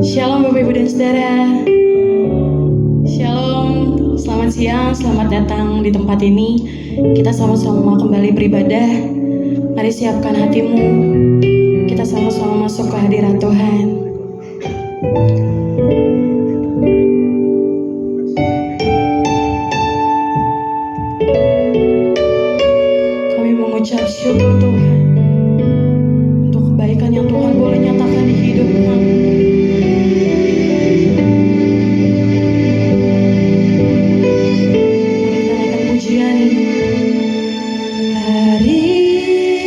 Shalom Bapak Ibu dan Saudara. Shalom, selamat siang, selamat datang di tempat ini. Kita sama-sama kembali beribadah. Mari siapkan hatimu. Kita sama-sama masuk ke hadirat Tuhan. Kami mengucap syukur Tuhan untuk kebaikan yang Tuhan boleh nyatakan di hidup kami.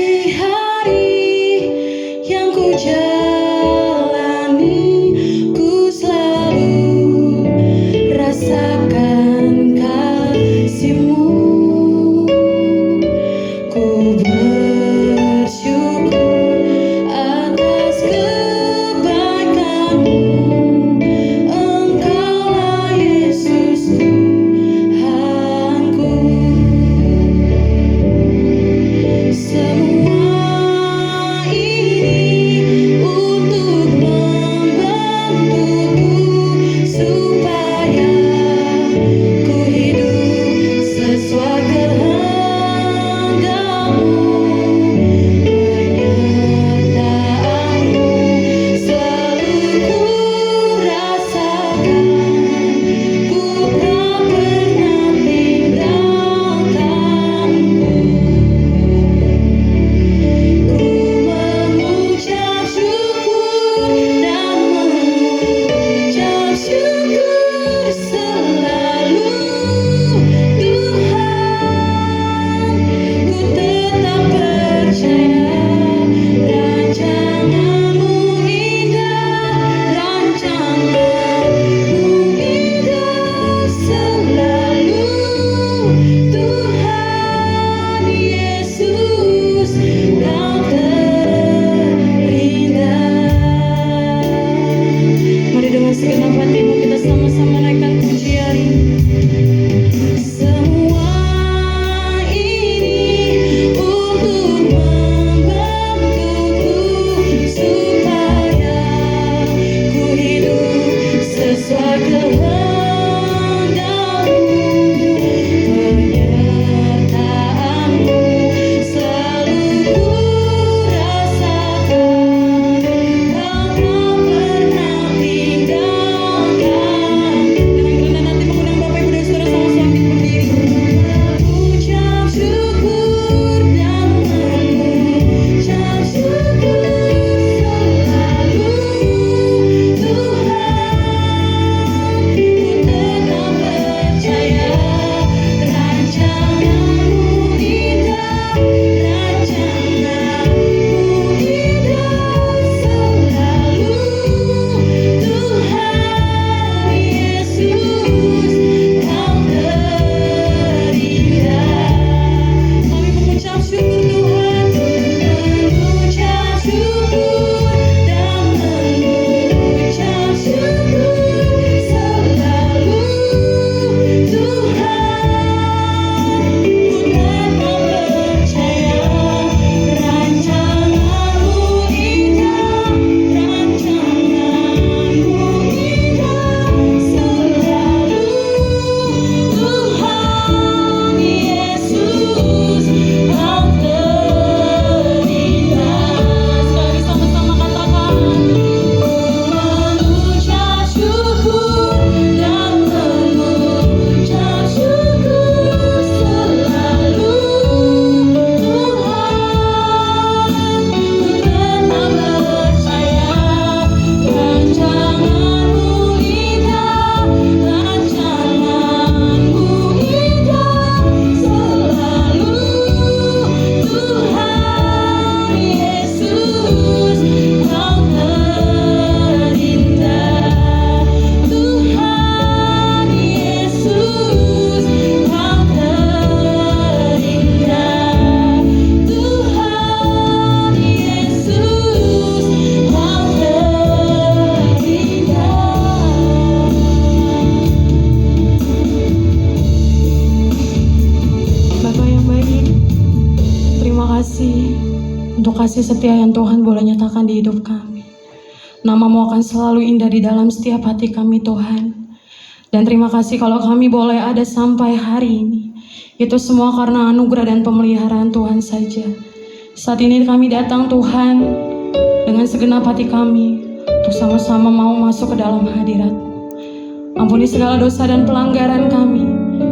Hari-hari yang ku jalani, ku untuk kasih setia yang Tuhan boleh nyatakan di hidup kami. Nama-Mu akan selalu indah di dalam setiap hati kami Tuhan. Dan terima kasih kalau kami boleh ada sampai hari ini. Itu semua karena anugerah dan pemeliharaan Tuhan saja. Saat ini kami datang Tuhan dengan segenap hati kami untuk sama-sama mau masuk ke dalam hadirat-Mu. Ampuni segala dosa dan pelanggaran kami,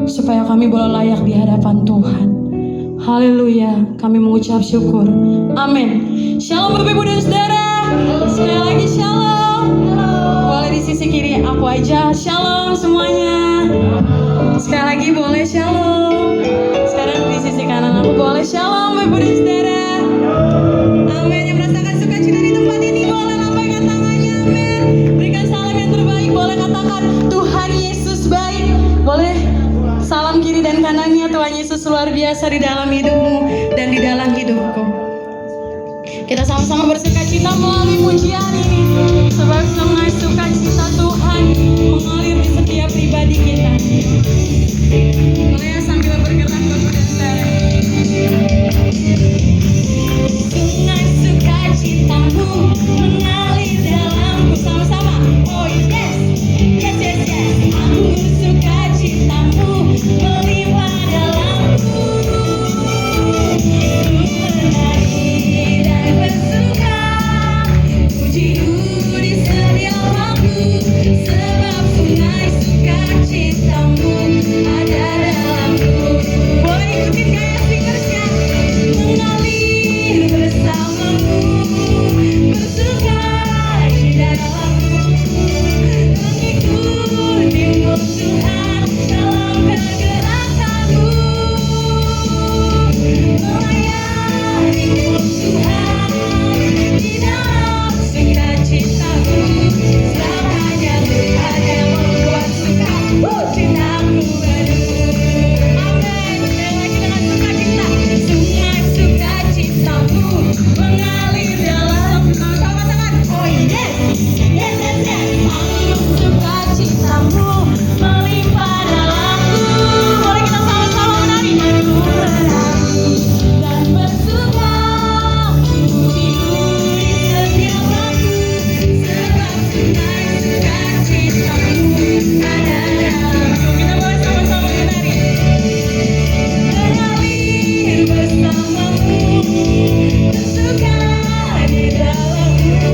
supaya kami boleh layak di hadapan Tuhan. Haleluya, kami mengucap syukur. Amin. Shalom Bapak Ibu dan Saudara. Sekali lagi shalom. Boleh di sisi kiri aku aja. Shalom semuanya. Sekali lagi boleh shalom. Sekarang di sisi kanan aku boleh shalom Bapak Ibu dan Saudara. Amin. Yang merasakan sukacita di tempat ini boleh lambaikan tangannya. Amin. Berikan salam yang terbaik. Boleh katakan Tuhan Yesus baik. Boleh salam kiri dan kanannya. Tuhan Yesus luar biasa di dalam hidupmu dan di dalam hidupku. Kita sama-sama bersukacita melalui pujian ini, sebab sungai sukacita Tuhan mengalir di setiap pribadi kita. Boleh ya sambil bergerak Bapak dan Saudara. Sungai sukacitamu mengalir dalamku, sama-sama. Oh yes, yes yes yes. Anggur sukacitamu melimpah dalamku. Menari dan bersuka, puji-Mu di setiap waktu, sebab sungai sukacitamu ada dalamku. Boleh ikutin gaya swingersnya. Mengalir bersamamu, bersuka di dalamku, mengikutimu Tuhan dalam kegerakanmu, melayanimu Tuhan di dalam sukacitamu, sebab hanya Tuhan yang membuat suka cintaku baru. Amin. Sekali lagi dengan sukacita. Sungai sukacitamu mengalir dalam. Sama-sama tangan. Oh yes, yes yes yes. Anggur sukacitamu melimpah dalamku. Boleh kita sama-sama menari. Menari dan bersuka, puji-Mu di setiap waktu, sebab sungai sukacitamu ada dalamku. Kita boleh sama-sama menari. Mengalir bersamamu, bersuka di dalammu,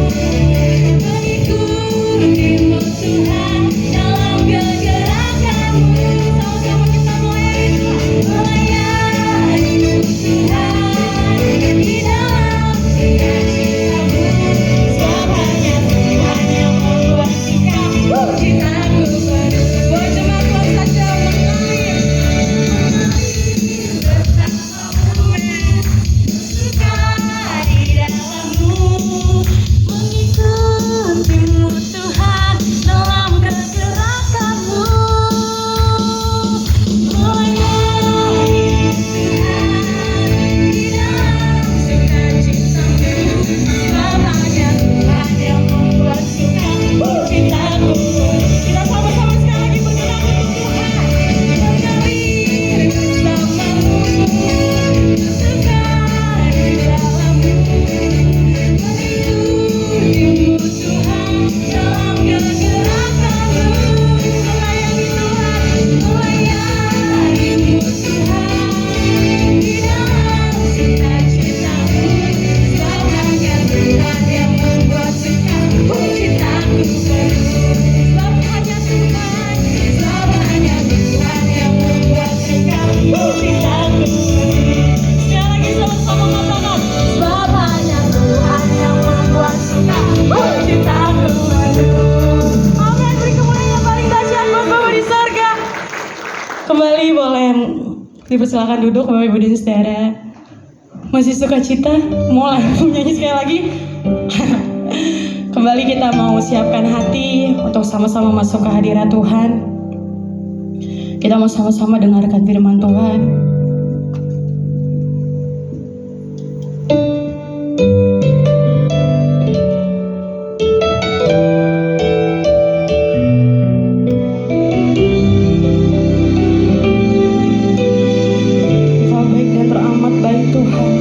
mengikutimu Tuhan dalam kegerakanmu. Sama-sama kita melayanimu Tuhan di dalam sukacitamu, sebab hanya Tuhan yang membuat suka cintaku baru. Boleh coba keluar saja. Mengalir bersamamu, bersuka di dalammu, mengikutimu Tuhan dalam kegerakanmu, melayanimu Tuhan di dalam sukacitamu, sebab hanya Tuhan yang membuat suka cintaku. Kita sama-sama sekali lagi bergerak untuk Tuhan. Mengalir bersamamu, bersuka di dalammu, mengikutimu Tuhan dalam kegerakanmu, melayani Tuhan, melayanimu Tuhan di dalam sukacitamu, sebab hanya Tuhan yang membuat suka cintaku baru. Sebab hanya Tuhan, sebab hanya Tuhan yang membuat suka cintaku baru. Sekali lagi sama-sama katakan, sebab hanya Tuhan yang membuat suka cintaku baru. Amin. Beri kemuliaan yang paling dahsyat buat Bapa di sorga. Kembali boleh dipersilakan duduk Bapak Ibu dan Saudara. Masih sukacita? Mulai nyanyi sekali lagi. Kembali kita mau siapkan hati untuk sama-sama masuk ke hadirat Tuhan. Kita mau sama-sama dengarkan firman Tuhan. Engkau baik dan teramat baik Tuhan.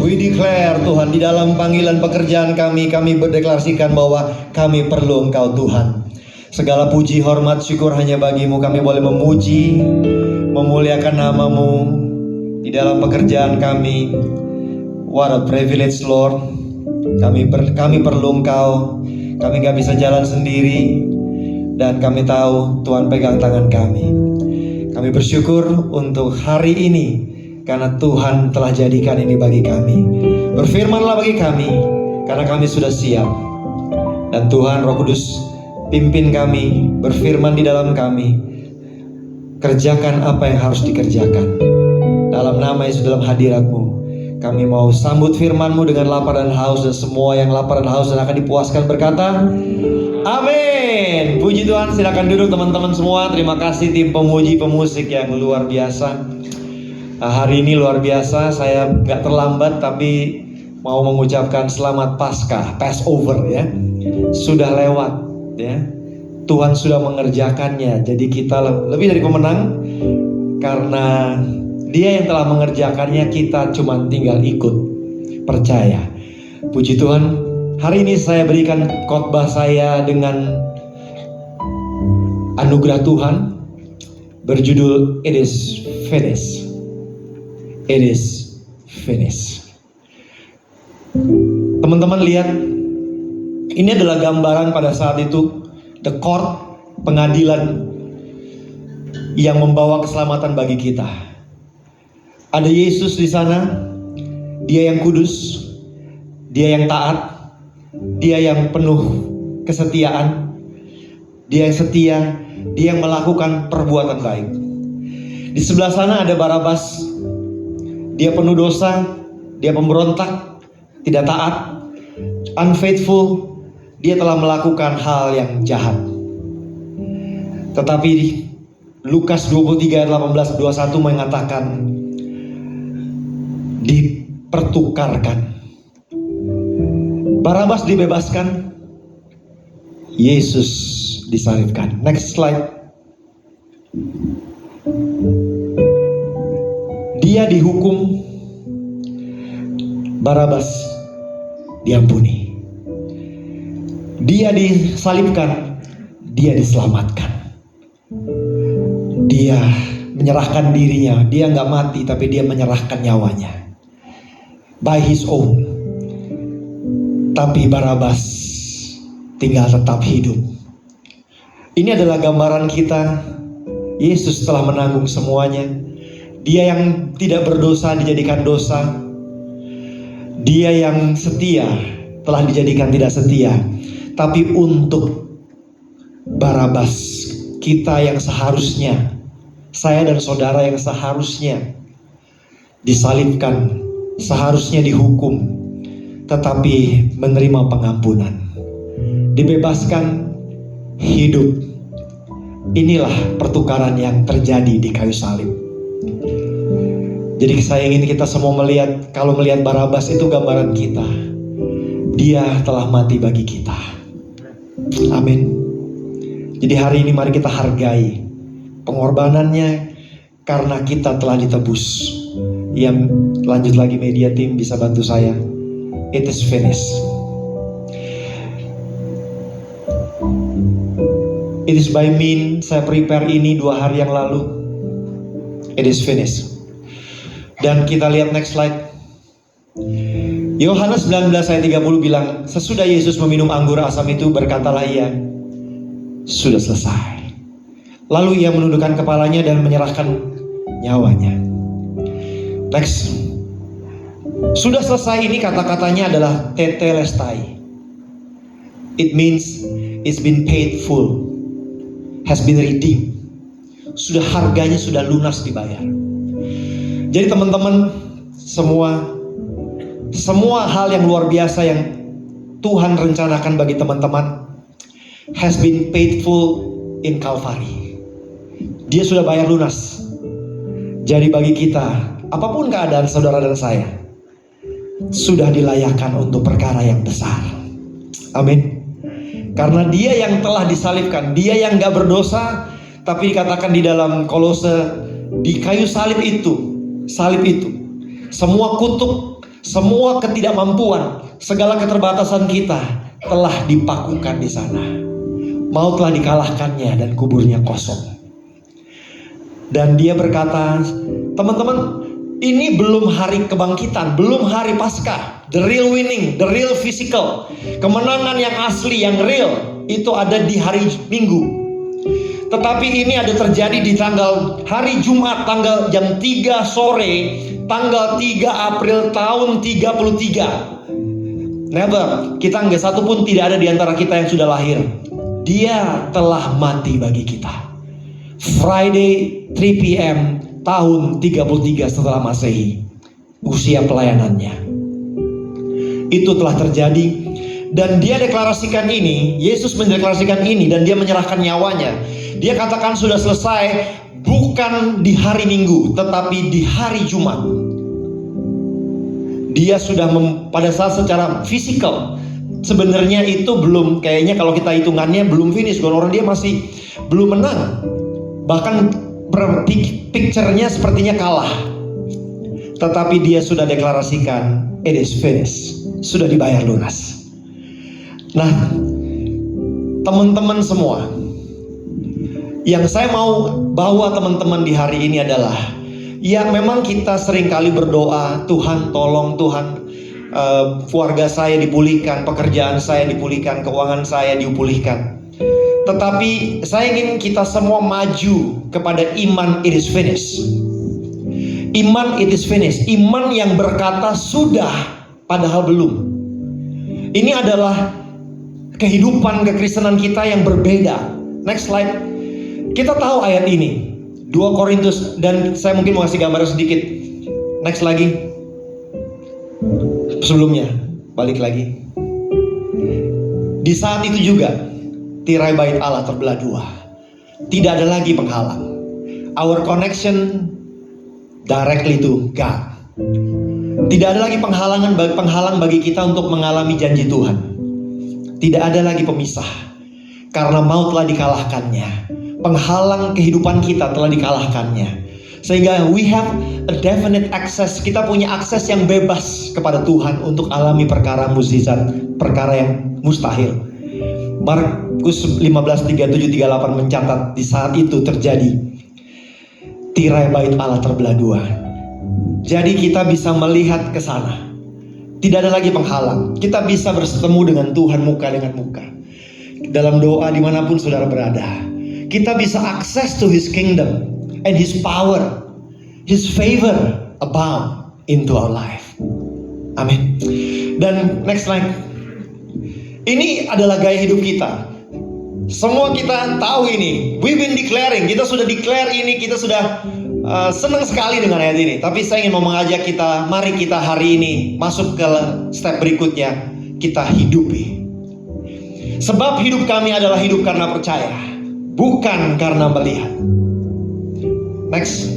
We declare Tuhan, di dalam panggilan pekerjaan kami berdeklarasikan bahwa kami perlu Engkau Tuhan. Segala puji, hormat, syukur hanya bagimu. Kami boleh memuji, memuliakan namamu di dalam pekerjaan kami. What a privilege, Lord. Kami perlu Engkau. Kami gak bisa jalan sendiri. Dan kami tahu Tuhan pegang tangan kami. Kami bersyukur untuk hari ini, karena Tuhan telah jadikan ini bagi kami. Berfirmanlah bagi kami, karena kami sudah siap. Dan Tuhan Roh Kudus pimpin kami, berfirman di dalam kami. Kerjakan apa yang harus dikerjakan. Dalam nama Yesus, dalam hadirat-Mu, kami mau sambut firman-Mu dengan lapar dan haus. Dan semua yang lapar dan haus dan akan dipuaskan berkata, amin. Puji Tuhan, silakan duduk teman-teman semua. Terima kasih tim pemuji pemusik yang luar biasa. Hari ini luar biasa, saya gak terlambat tapi mau mengucapkan selamat Paskah, Passover ya. Sudah lewat ya. Tuhan sudah mengerjakannya. Jadi kita lebih dari pemenang, karena Dia yang telah mengerjakannya, kita cuma tinggal ikut, percaya. Puji Tuhan, hari ini saya berikan khotbah saya dengan anugerah Tuhan berjudul It is finished. It is finished. Teman-teman lihat, ini adalah gambaran pada saat itu the court, pengadilan yang membawa keselamatan bagi kita. Ada Yesus di sana, Dia yang kudus, Dia yang taat, Dia yang penuh kesetiaan, Dia yang setia, Dia yang melakukan perbuatan baik. Di sebelah sana ada Barabas. Dia penuh dosa, dia pemberontak, tidak taat, unfaithful. Dia telah melakukan hal yang jahat. Tetapi Lukas 23 ayat 18-21 mengatakan dipertukarkan. Barabas dibebaskan, Yesus disalibkan. Next slide. Dia dihukum, Barabas diampuni. Dia disalibkan, dia diselamatkan. Dia menyerahkan dirinya. Dia gak mati, tapi dia menyerahkan nyawanya by his own. Tapi Barabas tinggal tetap hidup. Ini adalah gambaran kita. Yesus telah menanggung semuanya. Dia yang tidak berdosa dijadikan dosa. Dia yang setia telah dijadikan tidak setia. Tapi untuk Barabas, kita yang seharusnya, saya dan saudara yang seharusnya disalibkan, seharusnya dihukum, tetapi menerima pengampunan, dibebaskan, hidup. Inilah pertukaran yang terjadi di kayu salib. Jadi saya ingin kita semua melihat, kalau melihat Barabas itu gambaran kita. Dia telah mati bagi kita. Amin. Jadi hari ini mari kita hargai pengorbanannya, karena kita telah ditebus. Yang lanjut lagi media tim bisa bantu saya. It is finished. It is by me. Saya prepare ini 2 hari yang lalu. It is finished. Dan kita lihat next slide. Yohanes 19 ayat 30 bilang, sesudah Yesus meminum anggur asam itu, berkatalah ia, sudah selesai. Lalu ia menundukkan kepalanya dan menyerahkan nyawanya. Next. Sudah selesai ini kata-katanya adalah tetelestai. It means it's been paid full, has been redeemed. Sudah harganya sudah lunas dibayar. Jadi teman-teman semua hal yang luar biasa yang Tuhan rencanakan bagi teman-teman has been paid full in Calvary. Dia sudah bayar lunas. Jadi bagi kita, apapun keadaan saudara dan saya, sudah dilayakkan untuk perkara yang besar. Amin. Karena dia yang telah disalibkan, dia yang gak berdosa, tapi dikatakan di dalam Kolose, di kayu salib itu, semua kutuk, Semua ketidakmampuan, segala keterbatasan kita telah dipakukan di sana. Maut telah dikalahkannya dan kuburnya kosong. Dan dia berkata, teman-teman, ini belum hari kebangkitan, belum hari Paskah. The real winning, the real physical. Kemenangan yang asli, yang real, itu ada di hari Minggu. Tetapi ini ada terjadi di tanggal hari Jumat, tanggal jam 3 sore, tanggal 3 April tahun 33. Never, kita nggak satu pun tidak ada di antara kita yang sudah lahir. Dia telah mati bagi kita. Friday 3 PM tahun 33 setelah Masehi, usia pelayanannya. Itu telah terjadi. Dan dia deklarasikan ini, Yesus mendeklarasikan ini, dan dia menyerahkan nyawanya. Dia katakan sudah selesai, bukan di hari Minggu, tetapi di hari Jumat. Dia sudah pada saat secara fisikal, sebenarnya itu belum, kayaknya kalau kita hitungannya belum finish. Orang dia masih belum menang. Bahkan picture-nya sepertinya kalah. Tetapi dia sudah deklarasikan, it is finished. Sudah dibayar lunas. Nah, teman-teman semua, yang saya mau bawa teman-teman di hari ini adalah, ya memang kita seringkali berdoa, Tuhan tolong, Tuhan keluarga saya dipulihkan, pekerjaan saya dipulihkan, keuangan saya dipulihkan. Tetapi saya ingin kita semua maju kepada iman it is finished. Iman it is finished. Iman yang berkata sudah padahal belum. Ini adalah kehidupan kekristenan kita yang berbeda. Next slide. Kita tahu ayat ini 2 Korintus, dan saya mungkin mau kasih gambar sedikit. Next lagi. Sebelumnya, balik lagi. Di saat itu juga tirai bait Allah terbelah dua. Tidak ada lagi penghalang. Our connection directly to God. Tidak ada lagi penghalang bagi kita untuk mengalami janji Tuhan. Tidak ada lagi pemisah. Karena maut telah dikalahkannya. Penghalang kehidupan kita telah dikalahkannya. Sehingga we have a definite access. Kita punya akses yang bebas kepada Tuhan untuk alami perkara mukjizat, perkara yang mustahil. Markus 15:37-38 mencatat di saat itu terjadi tirai bait Allah terbelah dua. Jadi kita bisa melihat ke sana. Tidak ada lagi penghalang. Kita bisa bertemu dengan Tuhan muka dengan muka. Dalam doa dimanapun saudara berada, kita bisa akses to His kingdom and His power, His favor abound into our life. Amin. Dan next slide. Ini adalah gaya hidup kita. Semua kita tahu ini. We've been declaring. Kita sudah declare ini. Kita sudah senang sekali dengan ayat ini. Tapi saya ingin mau mengajak kita, mari kita hari ini masuk ke step berikutnya. Kita hidupi. Sebab hidup kami adalah hidup karena percaya, bukan karena melihat. Next.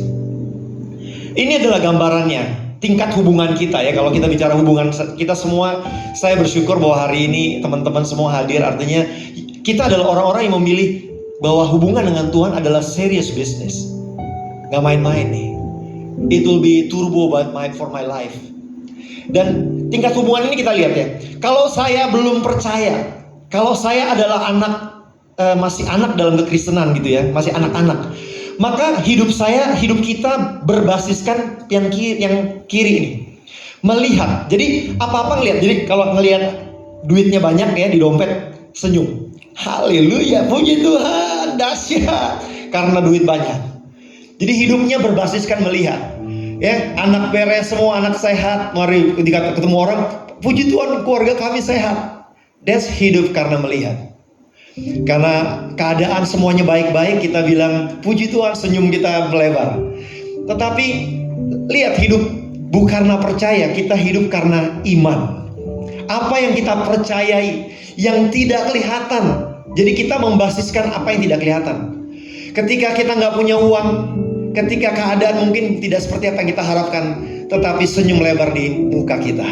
Ini adalah gambarannya. Tingkat hubungan kita ya. Kalau kita bicara hubungan kita semua, saya bersyukur bahwa hari ini teman-teman semua hadir. Artinya kita adalah orang-orang yang memilih bahwa hubungan dengan Tuhan adalah serious business. Gak main-main nih. It will be turbo for my life. Dan tingkat hubungan ini kita lihat ya. Kalau saya belum percaya, kalau saya adalah anak masih anak dalam kekristenan gitu ya, masih anak-anak, maka hidup kita berbasiskan yang kiri ini. Melihat. Jadi apa-apa ngelihat. Jadi kalau ngelihat duitnya banyak ya di dompet, senyum. Haleluya, puji Tuhan, dahsyat. Karena duit banyak. Jadi hidupnya berbasiskan melihat. Ya, anak beres, semua anak sehat. Mari ketika ketemu orang, puji Tuhan keluarga kami sehat. That's hidup karena melihat. Karena keadaan semuanya baik-baik, kita bilang puji Tuhan, senyum kita melebar. Tetapi lihat, hidup bukan karena percaya, kita hidup karena iman. Apa yang kita percayai yang tidak kelihatan. Jadi kita membasiskan apa yang tidak kelihatan. Ketika kita nggak punya uang, ketika keadaan mungkin tidak seperti apa yang kita harapkan, tetapi senyum lebar di muka kita.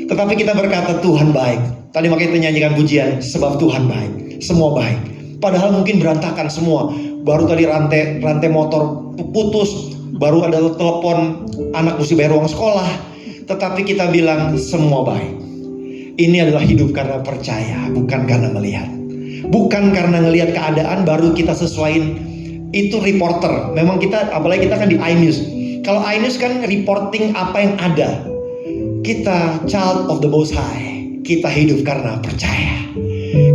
Tetapi kita berkata Tuhan baik. Tadi makanya kita nyanyikan pujian, sebab Tuhan baik. Semua baik. Padahal mungkin berantakan semua. Baru tadi rantai motor putus, baru ada telepon anak mesti bayar uang sekolah. tetapi kita bilang semua baik. Ini adalah hidup karena percaya, bukan karena melihat. Bukan karena ngelihat keadaan baru kita sesuaiin. Itu reporter. Memang kita, apalagi kita kan di iNews. Kalau iNews kan reporting apa yang ada. Kita child of the Most High. Kita hidup karena percaya.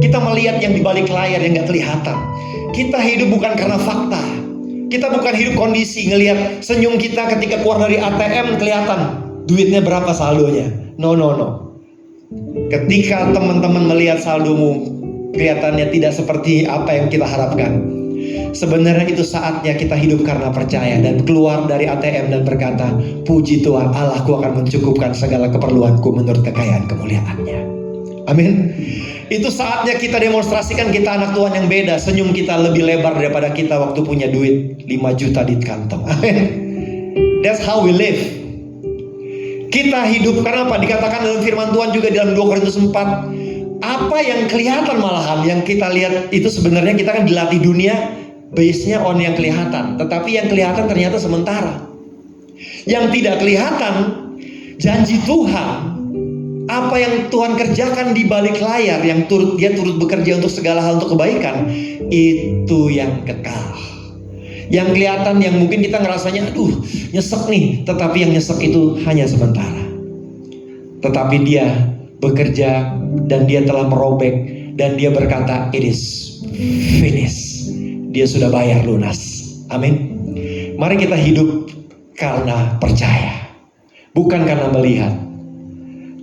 Kita melihat yang di balik layar yang gak kelihatan. Kita hidup bukan karena fakta. Kita bukan hidup kondisi. Ngelihat senyum kita ketika keluar dari ATM kelihatan duitnya berapa saldonya. No. Ketika teman-teman melihat saldomu kelihatannya tidak seperti apa yang kita harapkan, sebenarnya itu saatnya kita hidup karena percaya dan keluar dari ATM dan berkata, puji Tuhan, Allahku akan mencukupkan segala keperluanku menurut kekayaan kemuliaannya. Amin. Itu saatnya kita demonstrasikan kita anak Tuhan yang beda. Senyum kita lebih lebar daripada kita waktu punya duit 5 juta di kantong. Amin. That's how we live. Kita hidup karena apa? Dikatakan dalam firman Tuhan juga dalam 2 Korintus 4. Apa yang kelihatan malahan, yang kita lihat itu sebenarnya kita kan dilatih dunia base-nya on yang kelihatan. Tetapi yang kelihatan ternyata sementara. Yang tidak kelihatan, janji Tuhan, apa yang Tuhan kerjakan di balik layar, yang dia turut bekerja untuk segala hal untuk kebaikan, itu yang kekal. Yang kelihatan, yang mungkin kita ngerasanya aduh nyesek nih, tetapi yang nyesek itu hanya sementara. Tetapi dia bekerja dan dia telah merobek dan dia berkata it is finished. Dia sudah bayar lunas. Amin. Mari kita hidup karena percaya, bukan karena melihat.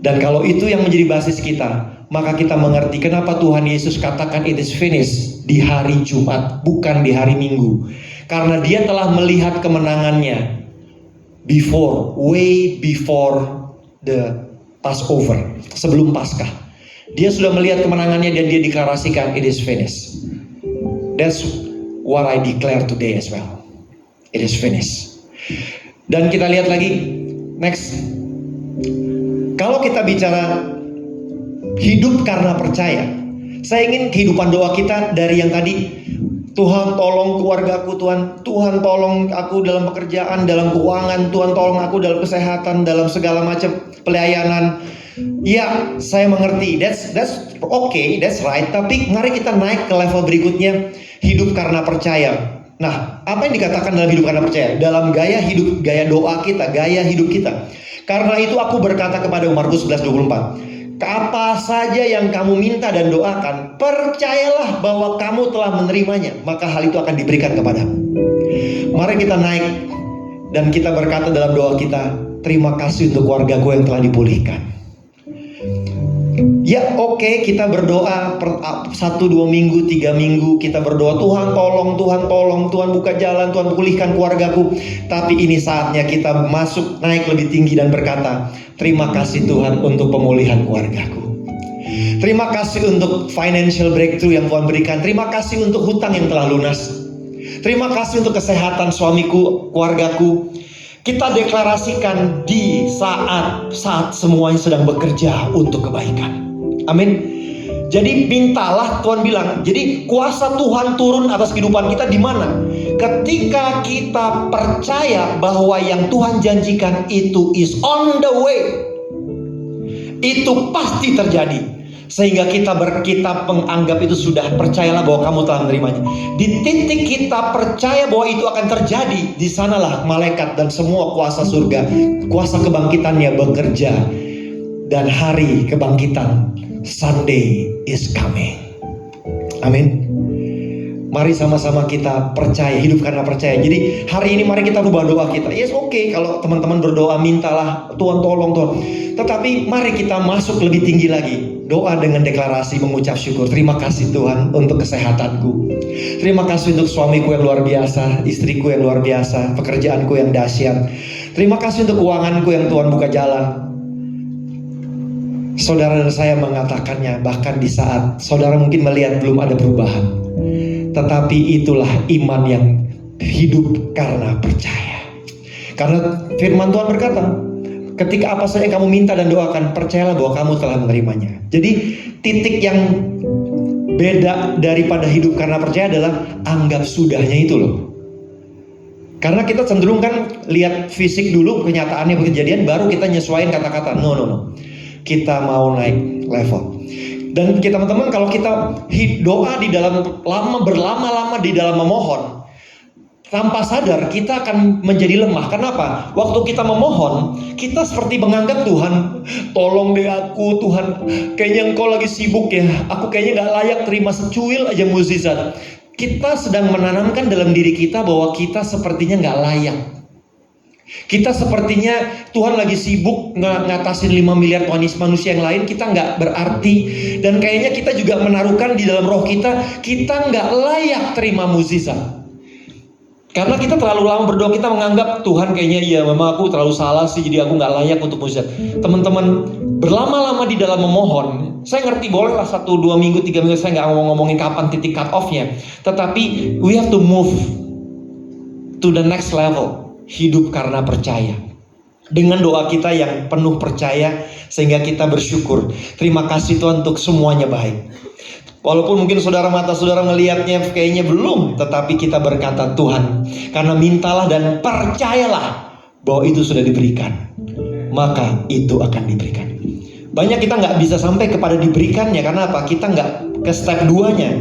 Dan kalau itu yang menjadi basis kita, maka kita mengerti kenapa Tuhan Yesus katakan it is finished di hari Jumat, bukan di hari Minggu. Karena dia telah melihat kemenangannya way before the Passover, sebelum Paskah. Dia sudah melihat kemenangannya dan dia deklarasikan it is finished. That's what I declare today as well. It is finished. Dan kita lihat lagi next. Kalau kita bicara hidup karena percaya, saya ingin kehidupan doa kita dari yang tadi, Tuhan tolong keluargaku, Tuhan tolong aku dalam pekerjaan, dalam keuangan, Tuhan tolong aku dalam kesehatan, dalam segala macam pelayanan. Ya, saya mengerti. That's okay, that's right. Tapi mari kita naik ke level berikutnya, hidup karena percaya. Nah, apa yang dikatakan dalam hidup karena percaya? Dalam gaya hidup, gaya doa kita, gaya hidup kita. Karena itu aku berkata kepada Markus 11:24. Apa saja yang kamu minta dan doakan, percayalah bahwa kamu telah menerimanya, maka hal itu akan diberikan kepadamu. Mari kita naik dan kita berkata dalam doa kita, terima kasih untuk keluargaku yang telah dipulihkan. Ya oke, kita berdoa 1, 2 minggu, 3 minggu kita berdoa, Tuhan tolong, Tuhan buka jalan, Tuhan pulihkan keluargaku. Tapi ini saatnya kita masuk naik lebih tinggi dan berkata, terima kasih Tuhan untuk pemulihan keluargaku. Terima kasih untuk financial breakthrough yang Tuhan berikan. Terima kasih untuk hutang yang telah lunas. Terima kasih untuk kesehatan suamiku, keluargaku. Kita deklarasikan di saat semuanya sedang bekerja untuk kebaikan. Amin. Jadi mintalah, Tuhan bilang. Jadi kuasa Tuhan turun atas kehidupan kita di mana? Ketika kita percaya bahwa yang Tuhan janjikan itu is on the way. Itu pasti terjadi. Sehingga kita menganggap itu sudah, percayalah bahwa kamu telah menerimanya. Di titik kita percaya bahwa itu akan terjadi, di sanalah malaikat dan semua kuasa surga, kuasa kebangkitannya bekerja. Dan hari kebangkitan, Sunday is coming. Amin. Mari sama-sama kita percaya, hidup karena percaya. Jadi hari ini mari kita rubah doa kita. Yes, oke, kalau teman-teman berdoa mintalah Tuhan tolong Tuhan. Tetapi mari kita masuk lebih tinggi lagi. Doa dengan deklarasi mengucap syukur. Terima kasih Tuhan untuk kesehatanku. Terima kasih untuk suamiku yang luar biasa, istriku yang luar biasa, pekerjaanku yang dahsyat. Terima kasih untuk keuanganku yang Tuhan buka jalan. Saudara dan saya mengatakannya bahkan di saat saudara mungkin melihat belum ada perubahan. Tetapi itulah iman yang hidup karena percaya. Karena firman Tuhan berkata, ketika apa saja kamu minta dan doakan, percayalah bahwa kamu telah menerimanya. Jadi titik yang beda daripada hidup karena percaya adalah anggap sudahnya itu loh. Karena kita cenderung kan lihat fisik dulu, kenyataannya kejadian, baru kita nyesuaiin kata-kata. No. Kita mau naik level. Dan kita teman-teman, kalau kita doa di dalam berlama-lama di dalam memohon, tanpa sadar kita akan menjadi lemah. Kenapa? Waktu kita memohon, kita seperti menganggap Tuhan, tolong deh aku Tuhan, kayaknya engkau lagi sibuk ya, aku kayaknya gak layak terima secuil aja mukjizat. Kita sedang menanamkan dalam diri kita bahwa kita sepertinya gak layak. Kita sepertinya Tuhan lagi sibuk ngatasin 5 miliar manusia yang lain, kita gak berarti. Dan kayaknya kita juga menaruhkan di dalam roh kita gak layak terima mukjizat. Karena kita terlalu lama berdoa, kita menganggap Tuhan kayaknya iya memang aku terlalu salah sih, jadi aku gak layak untuk mukjizat. Teman-teman, berlama-lama di dalam memohon, saya ngerti bolehlah 1, 2 minggu, 3 minggu, saya gak mau ngomongin kapan titik cut off-nya. Tetapi we have to move to the next level. Hidup karena percaya. Dengan doa kita yang penuh percaya, sehingga kita bersyukur. Terima kasih Tuhan untuk semuanya baik. Walaupun mungkin mata saudara melihatnya kayaknya belum, tetapi kita berkata Tuhan, karena mintalah dan percayalah bahwa itu sudah diberikan, maka itu akan diberikan. Banyak kita nggak bisa sampai kepada diberikannya, karena apa? Kita nggak ke step 2-nya.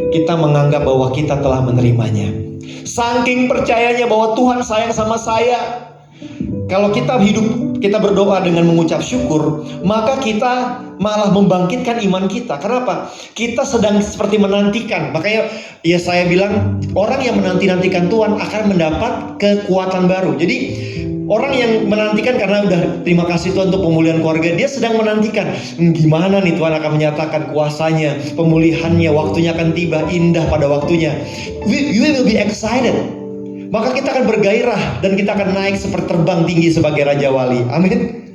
Kita menganggap bahwa kita telah menerimanya. Saking percayanya bahwa Tuhan sayang sama saya. Kalau kita hidup, kita berdoa dengan mengucap syukur, maka kita malah membangkitkan iman kita. Kenapa? Kita sedang seperti menantikan. Makanya ya saya bilang, orang yang menanti-nantikan Tuhan akan mendapat kekuatan baru. Jadi orang yang menantikan karena udah terima kasih Tuhan untuk pemulihan keluarga, dia sedang menantikan gimana nih Tuhan akan menyatakan kuasanya, pemulihannya, waktunya akan tiba, indah pada waktunya. You will be excited. Maka kita akan bergairah dan kita akan naik seperti terbang tinggi sebagai Raja Wali. Amin.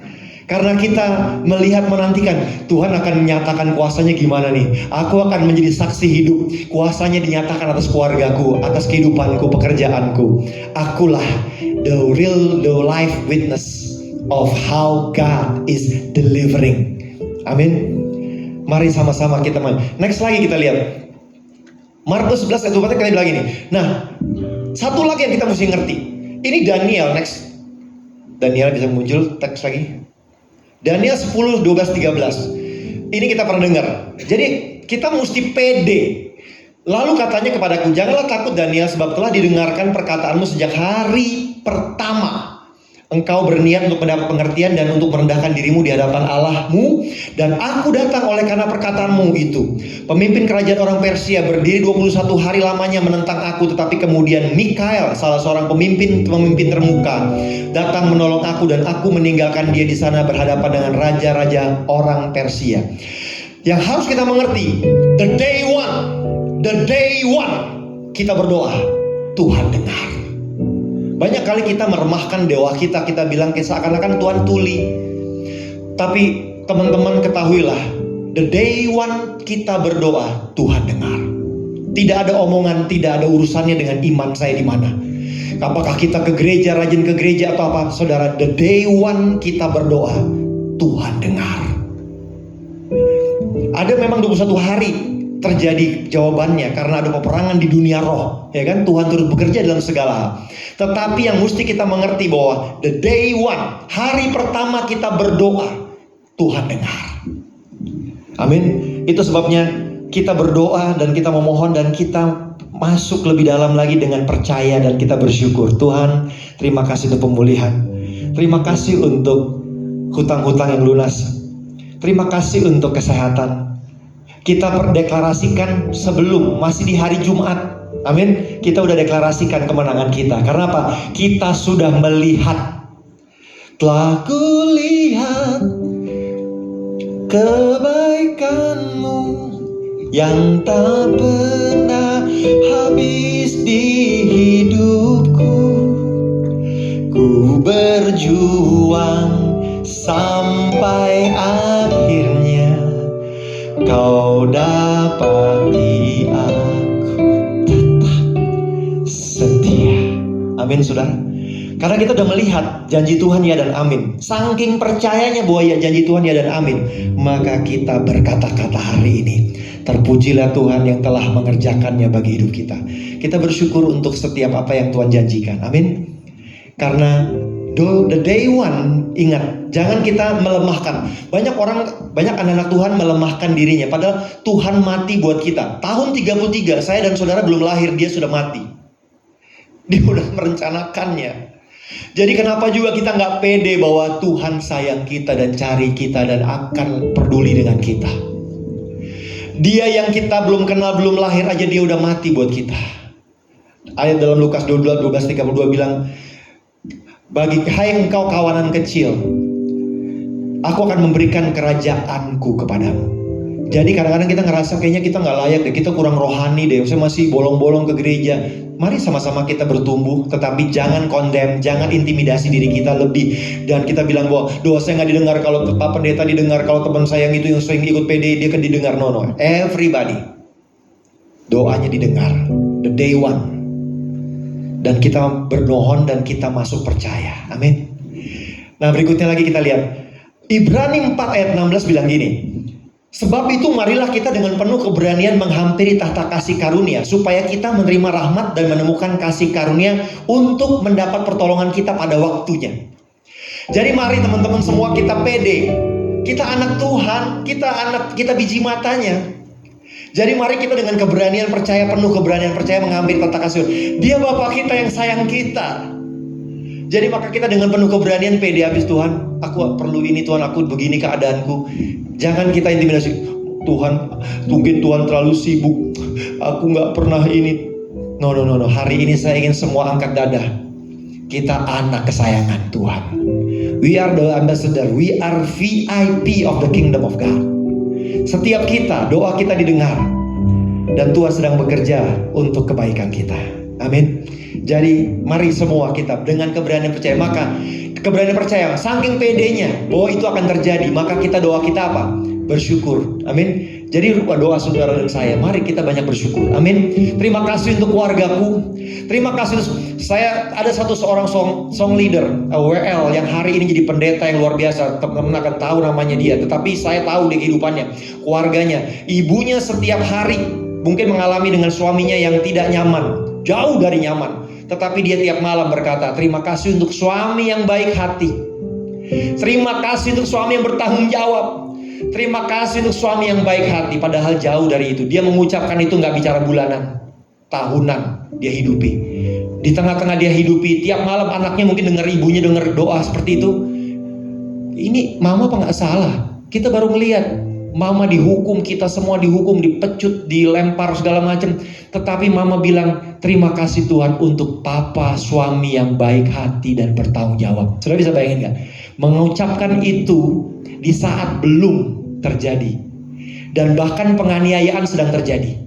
Karena kita melihat menantikan Tuhan akan menyatakan kuasanya gimana nih. Aku akan menjadi saksi hidup. Kuasanya dinyatakan atas keluargaku, atas kehidupanku, pekerjaanku. Akulah the life witness of how God is delivering. Amin. Mari sama-sama kita main. Next lagi kita lihat Markus 11 ayat 24 kita bilang gini. Nah, satu lagi yang kita mesti ngerti. Ini Daniel, next. Daniel bisa muncul teks lagi. Daniel 10, 12, 13. Ini kita pernah dengar. Jadi kita mesti pede. Lalu katanya kepadaku, janganlah takut Daniel, sebab telah didengarkan perkataanmu sejak hari pertama engkau berniat untuk mendapat pengertian dan untuk merendahkan dirimu di hadapan Allahmu. Dan aku datang oleh karena perkataanmu itu. Pemimpin kerajaan orang Persia berdiri 21 hari lamanya menentang aku. Tetapi kemudian Mikael, salah seorang pemimpin termuka, datang menolong aku. Dan aku meninggalkan dia di sana berhadapan dengan raja-raja orang Persia. Yang harus kita mengerti, the day one kita berdoa, Tuhan dengar. Banyak kali kita meremahkan doa kita, kita bilang seakan-akan Tuhan tuli. Tapi teman-teman ketahuilah, the day one kita berdoa, Tuhan dengar. Tidak ada omongan, tidak ada urusannya dengan iman saya di mana. Apakah kita ke gereja, rajin ke gereja atau apa, saudara, the day one kita berdoa, Tuhan dengar. Ada memang 21 hari terjadi jawabannya karena ada peperangan di dunia roh, ya kan? Tuhan turut bekerja dalam segala hal. Tetapi yang mesti kita mengerti bahwa the day one, hari pertama kita berdoa, Tuhan dengar. Amin. Itu sebabnya kita berdoa dan kita memohon dan kita masuk lebih dalam lagi dengan percaya dan kita bersyukur. Tuhan, terima kasih untuk pemulihan. Terima kasih untuk hutang-hutang yang lunas. Terima kasih untuk kesehatan. Kita berdeklarasikan sebelum masih di hari Jumat. Amin. Kita udah deklarasikan kemenangan kita. Karena apa? Kita sudah melihat. Telah kulihat kebaikan-Mu yang tak pernah habis di hidupku. Ku berjuang sampai akhirnya Kau dapati aku tetap setia. Amin, saudara. Karena kita udah melihat janji Tuhan ya dan amin. Saking percayanya bahwa ya janji Tuhan ya dan amin, maka kita berkata-kata hari ini, terpujilah Tuhan yang telah mengerjakannya bagi hidup kita. Kita bersyukur untuk setiap apa yang Tuhan janjikan. Amin. Karena the day one, ingat, jangan kita melemahkan. Banyak anak-anak Tuhan melemahkan dirinya, padahal Tuhan mati buat kita. Tahun 33, saya dan saudara belum lahir, dia sudah mati. Dia udah merencanakannya. Jadi kenapa juga kita nggak pede bahwa Tuhan sayang kita dan cari kita dan akan peduli dengan kita. Dia yang kita belum kenal, belum lahir aja dia udah mati buat kita. Ayat dalam Lukas 12:32 bilang, bagi hai engkau kawanan kecil, aku akan memberikan kerajaanku kepadamu. Jadi kadang-kadang kita ngerasa kayaknya kita nggak layak deh, kita kurang rohani deh, saya masih bolong-bolong ke gereja. Mari sama-sama kita bertumbuh, tetapi jangan condemn, jangan intimidasi diri kita lebih. Dan kita bilang bahwa doa saya nggak didengar, kalau Pak Pendeta didengar, kalau teman saya yang itu yang sering ikut PD dia kan didengar. No, everybody doanya didengar, the day one. Dan kita berdoa dan kita masuk percaya. Amin. Nah berikutnya lagi kita lihat Ibrani 4 ayat 16 bilang gini, sebab itu marilah kita dengan penuh keberanian menghampiri tahta kasih karunia, supaya kita menerima rahmat dan menemukan kasih karunia untuk mendapat pertolongan kita pada waktunya. Jadi mari teman-teman semua kita pede, kita anak Tuhan, kita biji matanya. Jadi mari kita dengan keberanian percaya, penuh keberanian percaya menghampiri tahta kasih. Dia Bapa kita yang sayang kita. Jadi maka kita dengan penuh keberanian pede habis, Tuhan, aku perlu ini, Tuhan, aku begini keadaanku. Jangan kita intimidasi, Tuhan, mungkin Tuhan terlalu sibuk, aku nggak pernah ini. No. Hari ini saya ingin semua angkat dada. Kita anak kesayangan Tuhan. We are the ambassador, we are VIP of the kingdom of God. Setiap kita, doa kita didengar, dan Tuhan sedang bekerja untuk kebaikan kita. Amin. Jadi mari semua kita dengan keberanian percaya. Maka keberanian percaya, saking pedenya bahwa itu akan terjadi, maka kita doa kita apa? Bersyukur. Amin. Jadi doa saudara dan saya, mari kita banyak bersyukur. Amin. Terima kasih untuk keluargaku. Terima kasih. Saya ada seorang song leader WL yang hari ini jadi pendeta yang luar biasa. Teman-teman akan tahu namanya dia. Tetapi saya tahu di kehidupannya, keluarganya, ibunya setiap hari mungkin mengalami dengan suaminya yang tidak nyaman, jauh dari nyaman. Tetapi dia tiap malam berkata, terima kasih untuk suami yang baik hati. Terima kasih untuk suami yang bertanggung jawab. Terima kasih untuk suami yang baik hati. Padahal jauh dari itu. Dia mengucapkan itu gak bicara bulanan, tahunan dia hidupi. Di tengah-tengah dia hidupi, tiap malam anaknya mungkin dengar ibunya dengar doa seperti itu. Ini mama apa gak salah? Kita baru melihat mama dihukum, kita semua dihukum, dipecut, dilempar segala macam. Tetapi mama bilang, terima kasih Tuhan untuk papa suami yang baik hati dan bertanggung jawab. Sudah bisa bayangin gak? Mengucapkan itu di saat belum terjadi. Dan bahkan penganiayaan sedang terjadi.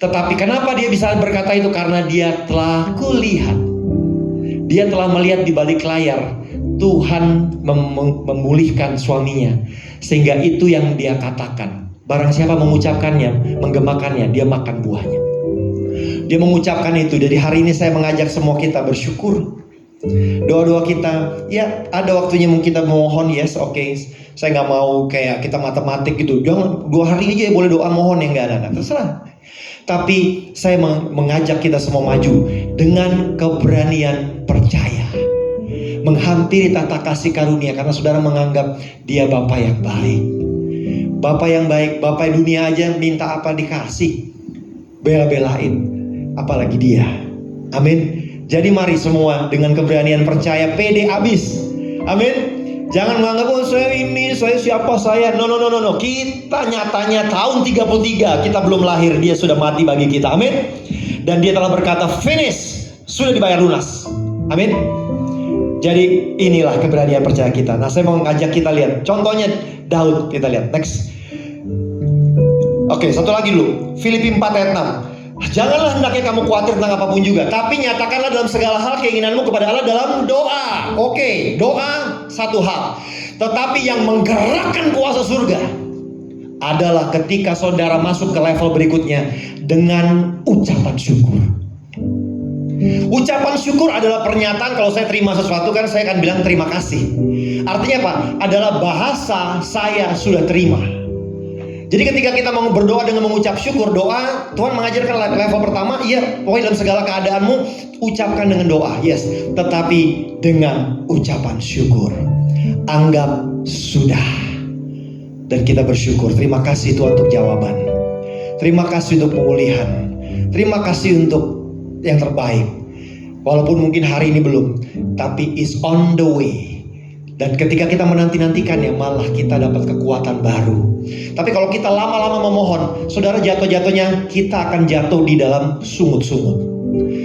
Tetapi kenapa dia bisa berkata itu? Karena dia telah kulihat. Dia telah melihat di balik layar Tuhan memulihkan suaminya. Sehingga itu yang dia katakan. Barang siapa mengucapkannya, menggemakannya, dia makan buahnya. Dia mengucapkan itu. Jadi hari ini saya mengajak semua kita bersyukur. Doa-doa kita, ya ada waktunya mungkin kita mohon, yes, oke. Saya nggak mau kayak kita matematik gitu. Jangan 2 hari aja ya boleh doa mohon, yang nggak ada, terserah. Tapi saya mengajak kita semua maju dengan keberanian percaya, menghampiri tahta kasih karunia, karena saudara menganggap dia Bapa yang baik. Bapa yang baik, Bapa dunia aja minta apa dikasih, bela-belain, apalagi dia. Amin. Jadi mari semua dengan keberanian percaya, pede abis. Amin. Jangan menganggap, oh saya ini, saya siapa saya. No. Kita nyatanya tahun 33, kita belum lahir, dia sudah mati bagi kita. Amin. Dan dia telah berkata, finish, sudah dibayar lunas. Amin. Jadi inilah keberanian percaya kita. Nah saya mau ngajak kita lihat, contohnya Daud, kita lihat, next. Oke, satu lagi dulu, Filipi 4 ayat 6. Janganlah hendaknya kamu khawatir tentang apapun juga, tapi nyatakanlah dalam segala hal keinginanmu kepada Allah dalam doa. Oke, doa satu hal. Tetapi yang menggerakkan kuasa surga adalah ketika saudara masuk ke level berikutnya dengan ucapan syukur. Ucapan syukur adalah pernyataan kalau saya terima sesuatu kan saya akan bilang terima kasih. Artinya apa? Adalah bahasa saya sudah terima. Jadi ketika kita mau berdoa dengan mengucap syukur, doa Tuhan mengajarkan level pertama, iya, pokoknya dalam segala keadaanmu ucapkan dengan doa, yes. Tetapi dengan ucapan syukur, anggap sudah. Dan kita bersyukur, terima kasih Tuhan untuk jawaban, terima kasih untuk pemulihan, terima kasih untuk yang terbaik. Walaupun mungkin hari ini belum, tapi is on the way. Dan ketika kita menanti-nantikannya, malah kita dapat kekuatan baru. Tapi kalau kita lama-lama memohon, saudara, jatuh-jatuhnya kita akan jatuh di dalam sungut-sungut.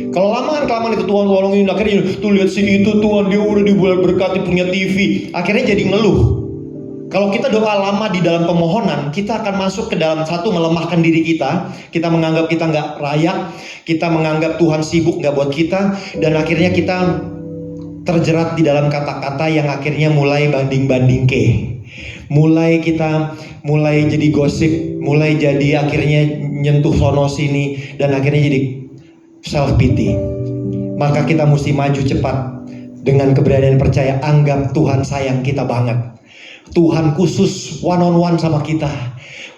Kalau lama-kelamaan itu Tuhan tolongin, akhirnya tuh lihat si itu Tuhan, dia udah berkati punya TV, akhirnya jadi ngeluh. Kalau kita doa lama di dalam pemohonan, kita akan masuk ke dalam satu melemahkan diri kita. Kita menganggap kita nggak layak, kita menganggap Tuhan sibuk nggak buat kita, dan akhirnya kita terjerat di dalam kata-kata yang akhirnya mulai banding-banding mulai jadi gosip, mulai jadi akhirnya nyentuh sono sini, dan akhirnya jadi self pity. Maka kita mesti maju cepat dengan keberanian percaya, anggap Tuhan sayang kita banget. Tuhan khusus one on one sama kita.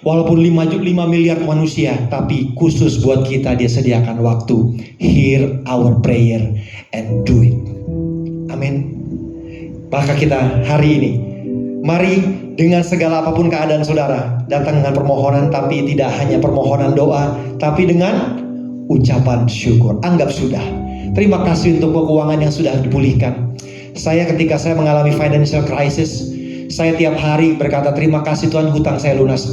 Walaupun 5 miliar manusia, tapi khusus buat kita dia sediakan waktu. Hear our prayer and do it. Amin. Maka kita hari ini, mari dengan segala apapun keadaan saudara, datang dengan permohonan, tapi tidak hanya permohonan doa, tapi dengan ucapan syukur. Anggap sudah. Terima kasih untuk keuangan yang sudah dipulihkan. Ketika saya mengalami financial crisis, saya tiap hari berkata, terima kasih Tuhan, hutang saya lunas.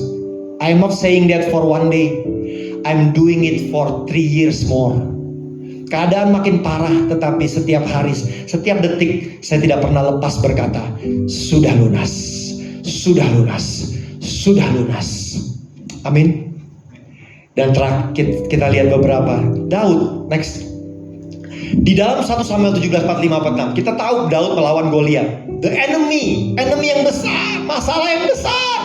I'm not saying that for one day, I'm doing it for 3 years more. Keadaan makin parah, tetapi setiap hari, setiap detik saya tidak pernah lepas berkata, sudah lunas, sudah lunas, sudah lunas. Amin. Dan terakhir kita lihat beberapa. Daud, next. Di dalam 1 Samuel 17:45-46, kita tahu Daud melawan Goliat, the enemy yang besar, masalah yang besar.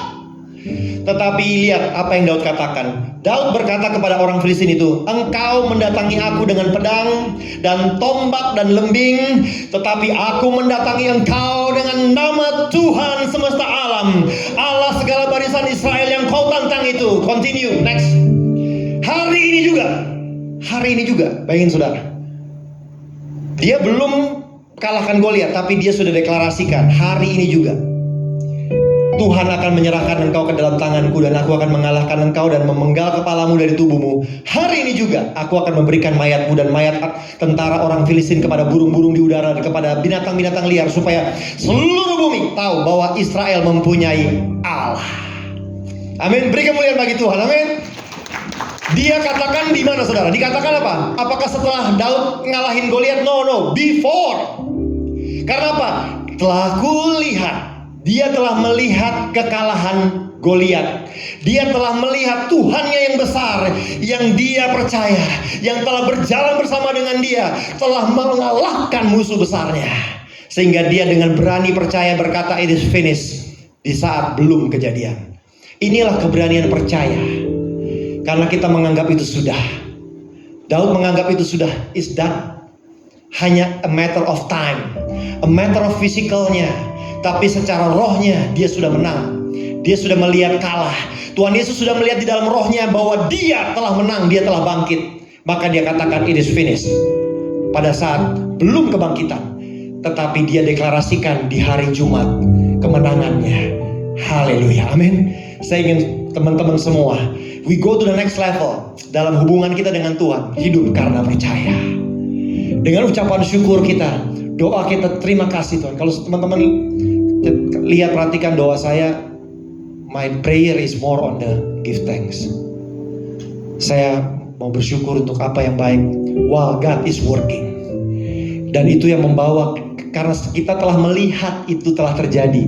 Tetapi lihat apa yang Daud katakan. Daud berkata kepada orang Filistin itu, engkau mendatangi aku dengan pedang dan tombak dan lembing, tetapi aku mendatangi engkau dengan nama Tuhan semesta alam, Allah segala barisan Israel yang kau tantang itu. Continue, next. Hari ini juga, bayangin saudara, dia belum kalahkan Goliat, tapi dia sudah deklarasikan, hari ini juga Tuhan akan menyerahkan engkau ke dalam tanganku, dan aku akan mengalahkan engkau dan memenggal kepalamu dari tubuhmu. Hari ini juga aku akan memberikan mayatmu dan mayat tentara orang Filistin kepada burung-burung di udara dan kepada binatang-binatang liar, supaya seluruh bumi tahu bahwa Israel mempunyai Allah. Amin. Beri kemuliaan bagi Tuhan. Amin. Dia katakan di mana saudara? Dikatakan apa? Apakah setelah Daud ngalahin Goliat? No, before. Karena apa? Telah kulihat, dia telah melihat kekalahan Goliat. Dia telah melihat Tuhannya yang besar, yang dia percaya, yang telah berjalan bersama dengan dia, telah mengalahkan musuh besarnya. Sehingga dia dengan berani percaya berkata, it is finished, di saat belum kejadian. Inilah keberanian percaya. Karena kita menganggap itu sudah. Daud menganggap itu sudah, is done. Hanya a matter of time, a matter of physicalnya, tapi secara rohnya dia sudah menang. Dia sudah melihat kalah. Tuhan Yesus sudah melihat di dalam rohnya bahwa dia telah menang, dia telah bangkit. Maka dia katakan it is finished pada saat belum kebangkitan, tetapi dia deklarasikan di hari Jumat kemenangannya. Haleluya, amin. Saya ingin teman-teman semua, we go to the next level dalam hubungan kita dengan Tuhan. Hidup karena percaya. Dengan ucapan syukur kita, doa kita, terima kasih Tuhan. Kalau teman-teman lihat, perhatikan doa saya, my prayer is more on the give thanks. Saya mau bersyukur untuk apa yang baik while God is working. Dan itu yang membawa, karena kita telah melihat itu telah terjadi.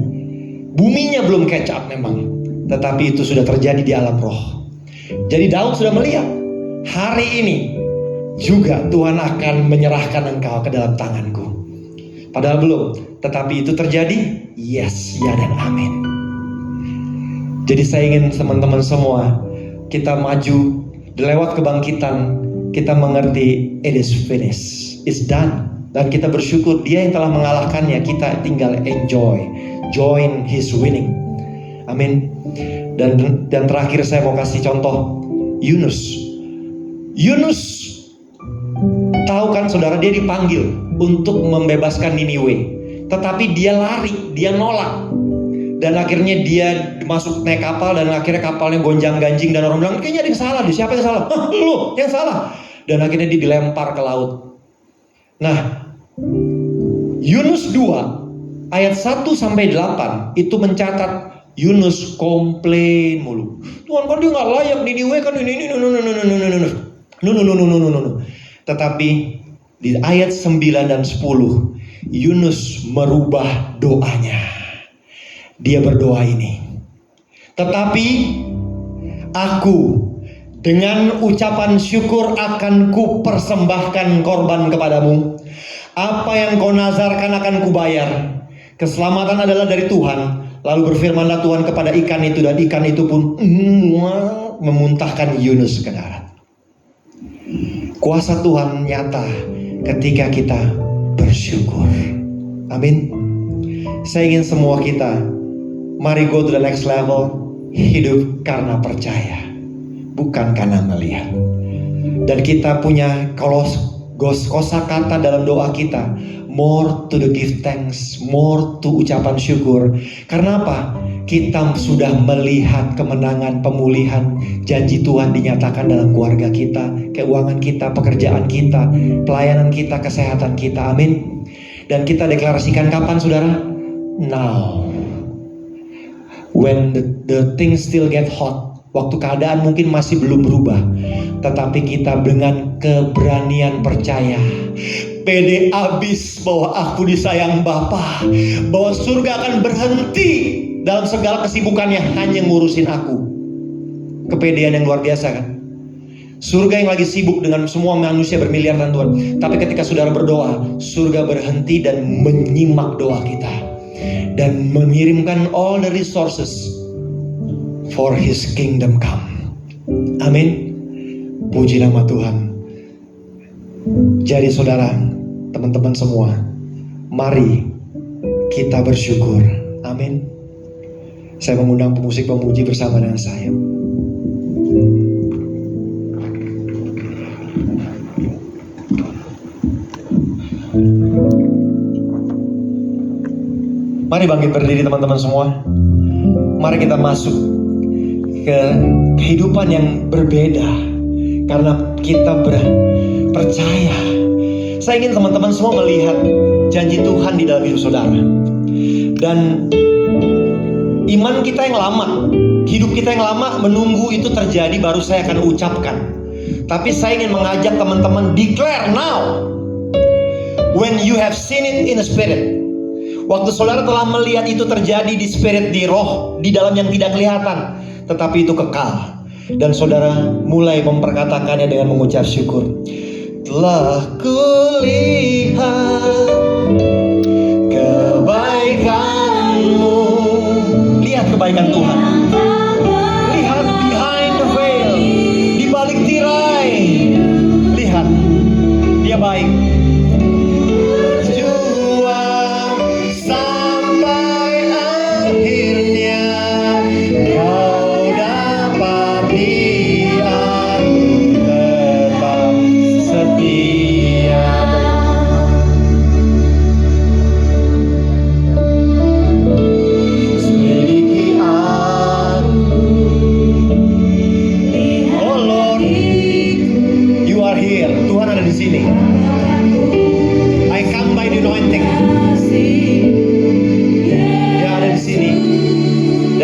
Buminya belum catch up memang, tetapi itu sudah terjadi di alam roh. Jadi Daud sudah melihat, hari ini juga Tuhan akan menyerahkan engkau ke dalam tanganku. Padahal belum, tetapi itu terjadi. Yes, ya dan amin. Jadi saya ingin teman-teman semua, kita maju lewat kebangkitan, kita mengerti it is finished. is done. Dan kita bersyukur dia yang telah mengalahkannya. Kita tinggal enjoy, join his winning. Amin. Dan terakhir saya mau kasih contoh Yunus. Yunus, tahu kan saudara, dia dipanggil untuk membebaskan Niniwe, tetapi dia lari, dia nolak. Dan akhirnya dia masuk naik kapal, dan akhirnya kapalnya gonjang-ganjing, dan orang bilang kayaknya ada yang salah deh. Siapa yang salah? Lu yang salah. Dan akhirnya dia dilempar ke laut. Nah, Yunus 2 ayat 1-8 itu mencatat Yunus komplain mulu. Tuhan, kan dia nggak layak, Niniwe kan ini. Tetapi di ayat 9 dan 10 Yunus merubah doanya. Dia berdoa ini, tetapi aku dengan ucapan syukur akan ku persembahkan korban kepadamu. Apa yang kau nazarkan akan kubayar. Keselamatan adalah dari Tuhan. Lalu berfirmanlah Tuhan kepada ikan itu, dan ikan itu pun memuntahkan Yunus ke darat. Kuasa Tuhan nyata ketika kita bersyukur. Amin. Saya ingin semua kita, mari go to the next level. Hidup karena percaya, bukan karena melihat. Dan kita punya kosakata dalam doa kita, more to the give thanks, more to ucapan syukur. Karena apa? Kita sudah melihat kemenangan, pemulihan, janji Tuhan dinyatakan dalam keluarga kita, keuangan kita, pekerjaan kita, pelayanan kita, kesehatan kita. Amin. Dan kita deklarasikan kapan, saudara? Now. When the things still get hot. Waktu keadaan mungkin masih belum berubah, tetapi kita dengan keberanian percaya, pede abis bahwa aku disayang Bapa, bahwa surga akan berhenti dalam segala kesibukannya hanya ngurusin aku. Kepedean yang luar biasa kan? Surga yang lagi sibuk dengan semua manusia bermiliaran Tuhan, tapi ketika saudara berdoa, surga berhenti dan menyimak doa kita dan mengirimkan all the resources for his kingdom come. Amin. Puji nama Tuhan. Jadi saudara, teman-teman semua, mari kita bersyukur. Amin. Saya mengundang pemusik pemuji bersama dengan saya. Mari bangkit berdiri teman-teman semua. Mari kita masuk ke kehidupan yang berbeda karena kita percaya. Saya ingin teman-teman semua melihat janji Tuhan di dalam hidup saudara. Dan iman kita yang lama, hidup kita yang lama menunggu itu terjadi baru saya akan ucapkan. Tapi saya ingin mengajak teman-teman declare now. When you have seen it in the spirit. Waktu saudara telah melihat itu terjadi di spirit, di roh, di dalam yang tidak kelihatan, tetapi itu kekal. Dan saudara mulai memperkatakannya dengan mengucap syukur. Telah kulihat kebaikan-Mu. Lihat kebaikan Tuhan. Lihat behind the veil, di balik tirai. Lihat, Dia baik.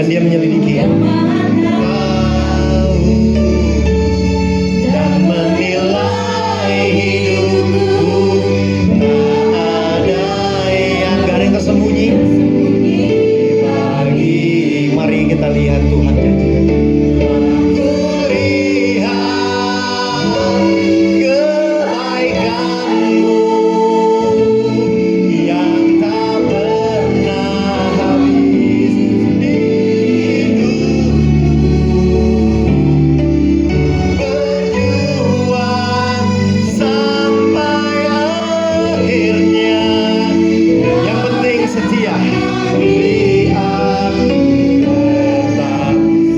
Dia menyelidiki dan menilai hidupku. Tak ada yang gak ada yang tersembunyi bagi. Mari kita lihat Tuhan janji. lihat tetap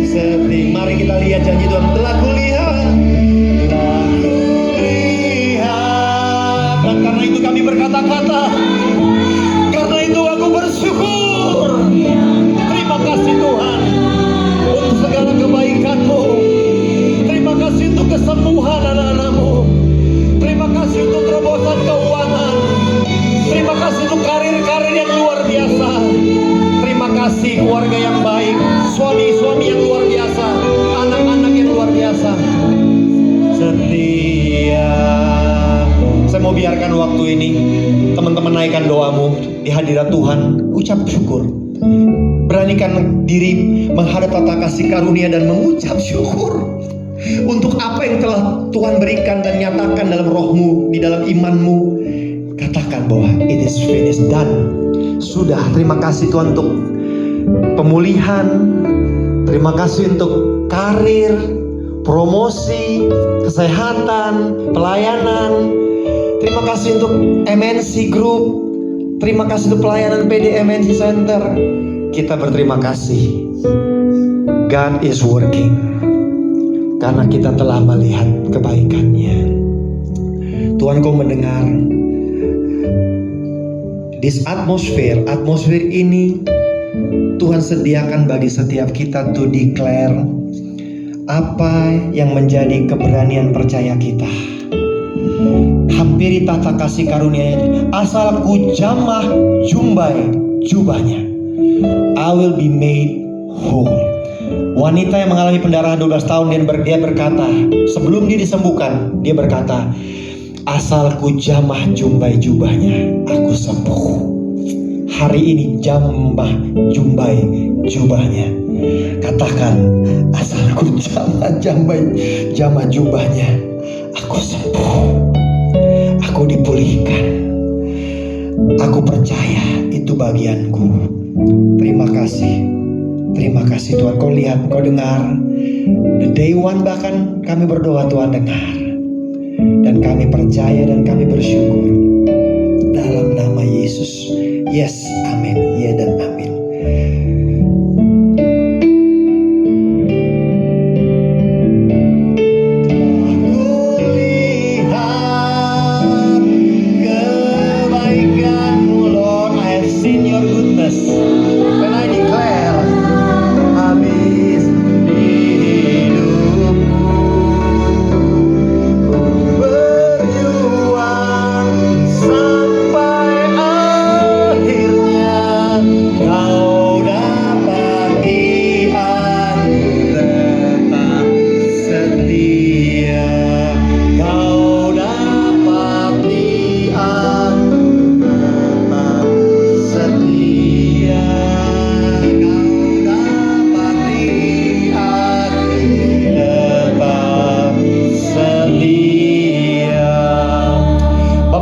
setia. Mari kita lihat janji Tuhan. Telah kulihat, dan karena itu kami berkata-kata, karena itu aku bersyukur. Terima kasih Tuhan untuk segala kebaikan-Mu. Terima kasih untuk kesembuhan anak-anak-Mu. Terima kasih untuk terobosan keuangan. Terima kasih untuk karir-karir yang luar biasa. Terima kasih keluarga yang baik, suami-suami yang luar biasa, anak-anak yang luar biasa. Setia. Saya mau biarkan waktu ini teman-teman naikkan doamu di hadirat Tuhan. Ucap syukur. Beranikan diri menghadap tata kasih karunia dan mengucap syukur untuk apa yang telah Tuhan berikan dan nyatakan dalam rohmu, di dalam imanmu. Katakan bahwa it is finished, done. Sudah. Terima kasih Tuhan untuk pemulihan. Terima kasih untuk karir, promosi, kesehatan, pelayanan. Terima kasih untuk MNC Group. Terima kasih untuk pelayanan PD MNC Center. Kita berterima kasih. God is working. Karena kita telah melihat kebaikannya. Tuhan, Kau mendengar. This atmosphere ini Tuhan sediakan bagi setiap kita to declare apa yang menjadi keberanian percaya kita. Hampiri tata kasih karunia, asal ku jamah jumbai jubahnya, I will be made whole. Wanita yang mengalami pendarahan 12 tahun, dia berkata, sebelum dia disembuhkan, dia berkata, asal ku jamah jumbai jubahnya, aku sembuh. Hari ini jamah jumbai jubahnya. Katakan, asal ku jamah jubahnya, aku sembuh. Aku dipulihkan. Aku percaya itu bagianku. Terima kasih. Terima kasih Tuhan. Kau lihat, Kau dengar. The day one bahkan kami berdoa, Tuhan dengar. Dan kami percaya dan kami bersyukur. Dalam nama Yesus. Yes, amin. Ya dan amin.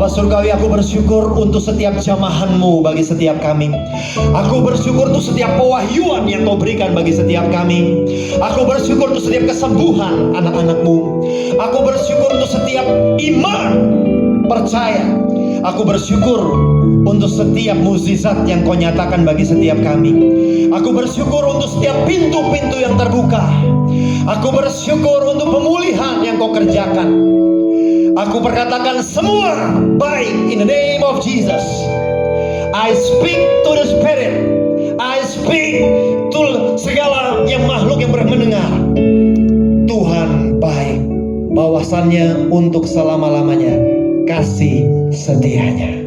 Surgawi, aku bersyukur untuk setiap jamahan-Mu bagi setiap kami. Aku bersyukur untuk setiap pewahyuan yang Kau berikan bagi setiap kami. Aku bersyukur untuk setiap kesembuhan anak-anak-Mu. Aku bersyukur untuk setiap iman percaya. Aku bersyukur untuk setiap mukjizat yang Kau nyatakan bagi setiap kami. Aku bersyukur untuk setiap pintu-pintu yang terbuka. Aku bersyukur untuk pemulihan yang Kau kerjakan. Aku perkatakan semua baik in the name of Jesus. I speak to the spirit. I speak to segala yang makhluk yang mendengar. Tuhan baik. Bahwasannya untuk selama-lamanya kasih setianya.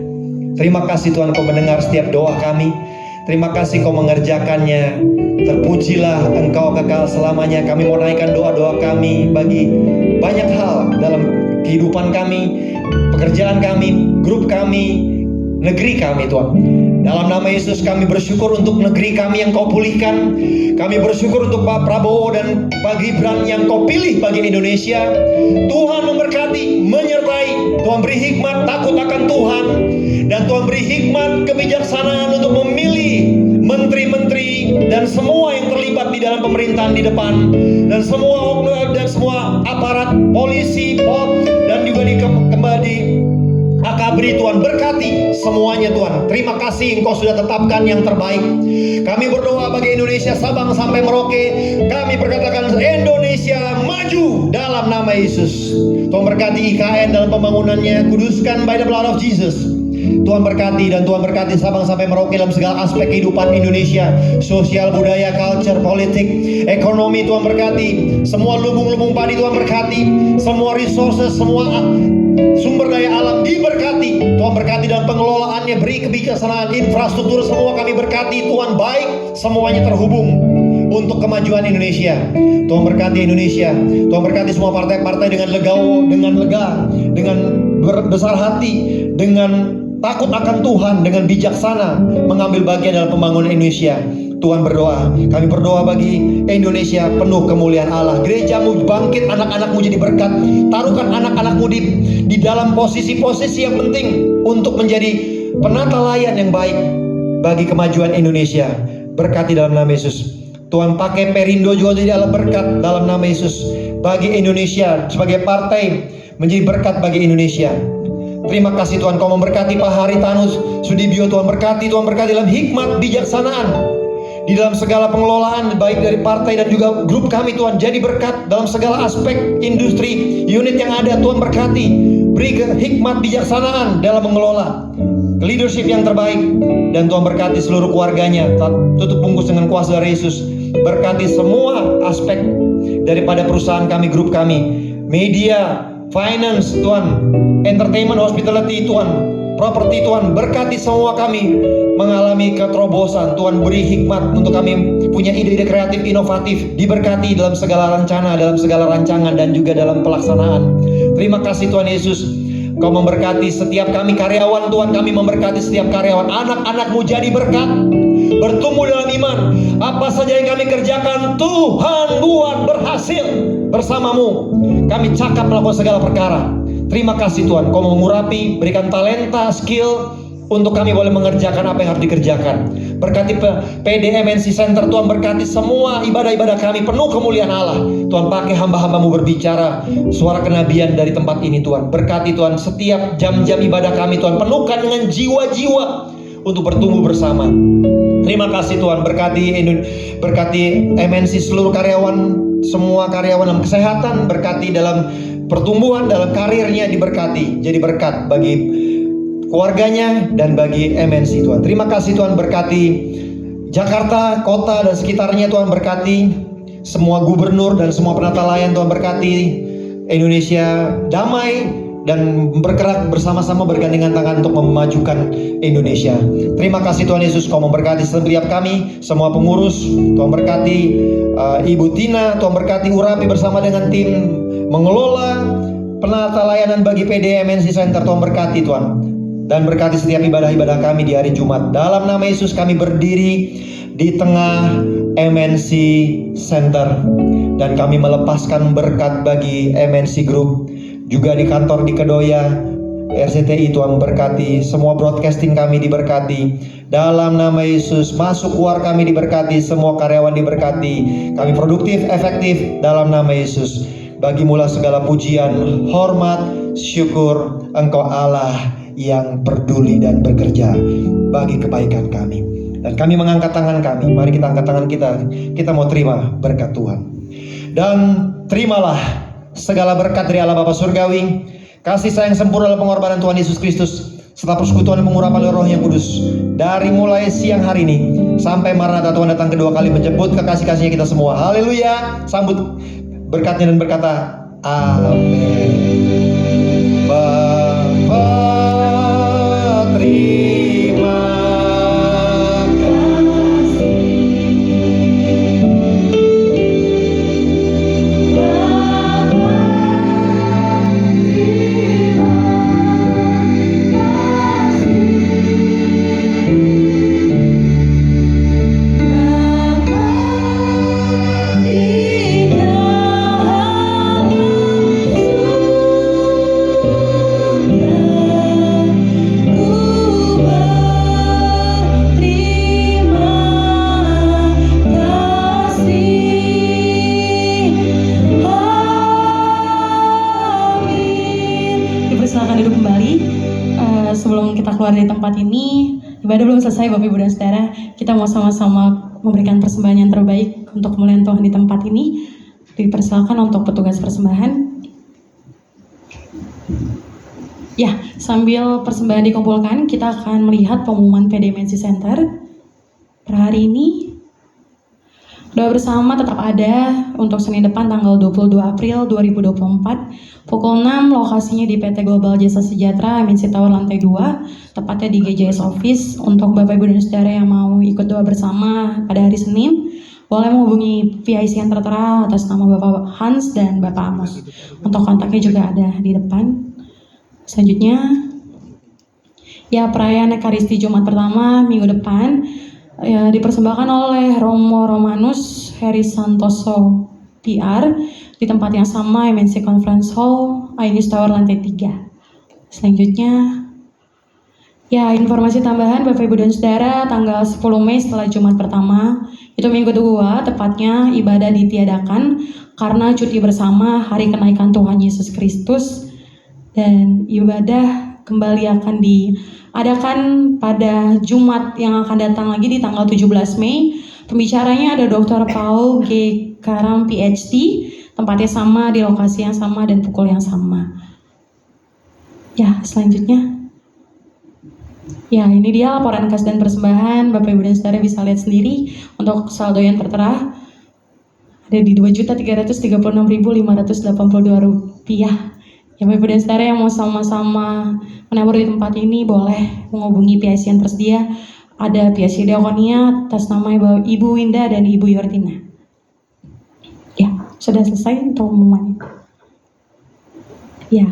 Terima kasih Tuhan, Kau mendengar setiap doa kami. Terima kasih Kau mengerjakannya. Terpujilah Engkau kekal selamanya. Kami mau naikkan doa-doa kami bagi banyak hal dalam kehidupan kami, pekerjaan kami, grup kami, negeri kami Tuhan. Dalam nama Yesus kami bersyukur untuk negeri kami yang Kau pulihkan. Kami bersyukur untuk Pak Prabowo dan Pak Gibran yang Kau pilih bagi Indonesia. Tuhan memberkati, menyertai. Tuhan beri hikmat, takut akan Tuhan. Dan Tuhan beri hikmat, kebijaksanaan untuk memilih menteri-menteri dan semua yang terlibat di dalam pemerintahan di depan, dan semua aparat polisi, dan juga di Akabri, Tuhan berkati semuanya Tuhan. Terima kasih Engkau sudah tetapkan yang terbaik. Kami berdoa bagi Indonesia Sabang sampai Merauke. Kami perkatakan Indonesia maju dalam nama Yesus. Tuhan berkati IKN dalam pembangunannya, kuduskan by the blood of Jesus. Tuhan berkati dan Tuhan berkati Sabang sampai Merauke dalam segala aspek kehidupan Indonesia, sosial, budaya, culture, politik, ekonomi. Tuhan berkati semua lubung-lubung padi. Tuhan berkati semua resources, semua sumber daya alam diberkati. Tuhan berkati dalam pengelolaannya, beri kebijaksanaan, infrastruktur semua kami berkati. Tuhan baik, semuanya terhubung untuk kemajuan Indonesia. Tuhan berkati Indonesia. Tuhan berkati semua partai-partai dengan legawo, dengan lega, dengan besar hati, dengan takut akan Tuhan, dengan bijaksana mengambil bagian dalam pembangunan Indonesia. Tuhan berdoa, kami berdoa bagi Indonesia penuh kemuliaan Allah. Gerejamu bangkit, anak-anakmu jadi berkat. Taruhkan anak-anakmu di dalam posisi-posisi yang penting untuk menjadi penata layan yang baik bagi kemajuan Indonesia. Berkati dalam nama Yesus. Tuhan pakai Perindo juga jadi alat berkat dalam nama Yesus. Bagi Indonesia sebagai partai menjadi berkat bagi Indonesia. Terima kasih Tuhan, Kau memberkati Pak Haritanu Sudibyo. Tuhan berkati dalam hikmat bijaksanaan di dalam segala pengelolaan baik dari partai dan juga grup kami. Tuhan jadi berkat dalam segala aspek industri unit yang ada. Tuhan berkati, beri hikmat bijaksanaan dalam mengelola leadership yang terbaik. Dan Tuhan berkati seluruh keluarganya. Tutup bungkus dengan kuasa dari Yesus. Berkati semua aspek daripada perusahaan kami, grup kami, media, finance Tuhan, entertainment, hospitality Tuhan, properti Tuhan. Berkati semua kami mengalami keterobosan. Tuhan beri hikmat untuk kami punya ide-ide kreatif, inovatif. Diberkati dalam segala rencana, dalam segala rancangan dan juga dalam pelaksanaan. Terima kasih Tuhan Yesus. Kau memberkati setiap kami karyawan Tuhan. Kami memberkati setiap karyawan. Anak-anakmu jadi berkat, bertumbuh dalam iman. Apa saja yang kami kerjakan Tuhan buat berhasil bersamamu. Kami cakap melakukan segala perkara. Terima kasih Tuhan, Kau mengurapi, berikan talenta, skill untuk kami boleh mengerjakan apa yang harus dikerjakan. Berkati PDMNC Center Tuhan, berkati semua ibadah-ibadah kami penuh kemuliaan Allah. Tuhan pakai hamba-hambamu berbicara suara kenabian dari tempat ini Tuhan. Berkati Tuhan setiap jam-jam ibadah kami Tuhan, penuhkan dengan jiwa-jiwa untuk bertumbuh bersama. Terima kasih Tuhan, berkati MNC seluruh karyawan, semua karyawan dalam kesehatan, berkati dalam pertumbuhan, dalam karirnya diberkati, jadi berkat bagi keluarganya dan bagi MNC Tuhan. Terima kasih Tuhan, berkati Jakarta, kota dan sekitarnya Tuhan, berkati semua gubernur dan semua penata layan Tuhan, berkati Indonesia damai dan bergerak bersama-sama bergandengan tangan untuk memajukan Indonesia. Terima kasih Tuhan Yesus, Kau memberkati setiap kami, semua pengurus. Tuhan berkati Ibu Tina, Tuhan berkati urapi bersama dengan tim mengelola penata layanan bagi PDMNC Center. Tuhan berkati Tuhan, dan berkati setiap ibadah-ibadah kami di hari Jumat. Dalam nama Yesus kami berdiri di tengah MNC Center dan kami melepaskan berkat bagi MNC Group. Juga di kantor di Kedoya RCTI Tuhan berkati, semua broadcasting kami diberkati. Dalam nama Yesus, masuk keluar kami diberkati, semua karyawan diberkati. Kami produktif, efektif dalam nama Yesus. Bagimulah segala pujian, hormat, syukur. Engkau Allah yang peduli dan bekerja bagi kebaikan kami. Dan kami mengangkat tangan kami. Mari kita angkat tangan kita. Kita mau terima berkat Tuhan. Dan terimalah segala berkat dari Allah Bapa Surgawi, kasih sayang sempurna dalam pengorbanan Tuhan Yesus Kristus, serta persekutuan dan pengurapan Roh yang Kudus, dari mulai siang hari ini sampai Maranatha Tuhan datang kedua kali menjemput kekasih-kasihnya kita semua. Haleluya. Sambut berkatnya dan berkata amin. Bapa terima keluar dari tempat ini, ibadah belum selesai Bapak Ibu dan Saudara. Kita mau sama-sama memberikan persembahan yang terbaik untuk kemuliaan Tuhan di tempat ini. Dipersilakan untuk petugas persembahan. Ya, sambil persembahan dikumpulkan, kita akan melihat pengumuman PDMNC Center per hari ini. Doa bersama tetap ada untuk Senin depan tanggal 22 April 2024 pukul 6, lokasinya di PT Global Jasa Sejahtera MNC Tower lantai 2, tepatnya di GJS Office. Untuk Bapak Ibu dan Saudara yang mau ikut doa bersama pada hari Senin, boleh menghubungi PIC yang tertera atas nama Bapak Hans dan Bapak Amos. Untuk kontaknya juga ada di depan. Selanjutnya, ya, perayaan Ekaristi Jumat pertama minggu depan ya, dipersembahkan oleh Romo Romanus Heri Santoso PR di tempat yang sama, MNC Conference Hall, Ainis Tower lantai 3. Selanjutnya, ya, informasi tambahan Bapak Ibu dan Saudara, tanggal 10 Mei setelah Jumat pertama, itu minggu kedua, tepatnya ibadah ditiadakan karena cuti bersama hari kenaikan Tuhan Yesus Kristus, dan ibadah kembali akan diadakan pada Jumat yang akan datang lagi di tanggal 17 Mei. Pembicaranya ada Dr. Paul G. Karam PhD, tempatnya sama, di lokasi yang sama, dan pukul yang sama. Ya, selanjutnya. Ya, ini dia laporan kas dan persembahan. Bapak Ibu dan Saudara bisa lihat sendiri untuk saldo yang tertera. Ada di Rp2.336.582. Ya, Bapak Ibu dan Saudara yang mau sama-sama menabur di tempat ini boleh menghubungi PIC yang tersedia. Ada PIC Diakonia atas nama Ibu Winda dan Ibu Yortina. Ya, sudah selesai untuk pengumumannya. Ya,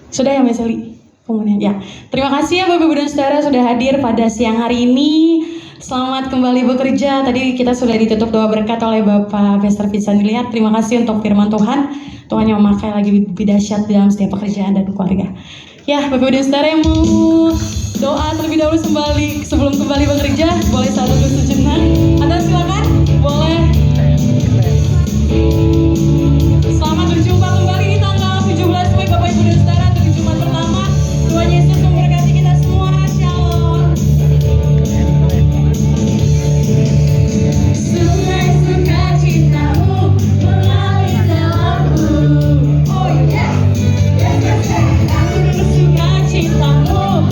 sudah ya Mbak Seli pengumumannya. Ya, terima kasih ya Bapak Ibu dan Saudara sudah hadir pada siang hari ini. Selamat kembali bekerja. Tadi kita sudah ditutup doa berkat oleh Bapak Pastor Vincent Miliar. Terima kasih untuk firman Tuhan. Tuhan yang memakai lagi lebih dahsyat dalam setiap pekerjaan dan keluarga. Ya, Bapak Ibu dan Saudara yang mau doa terlebih dahulu sebelum kembali bekerja, boleh satu sejenak. Atau silakan, boleh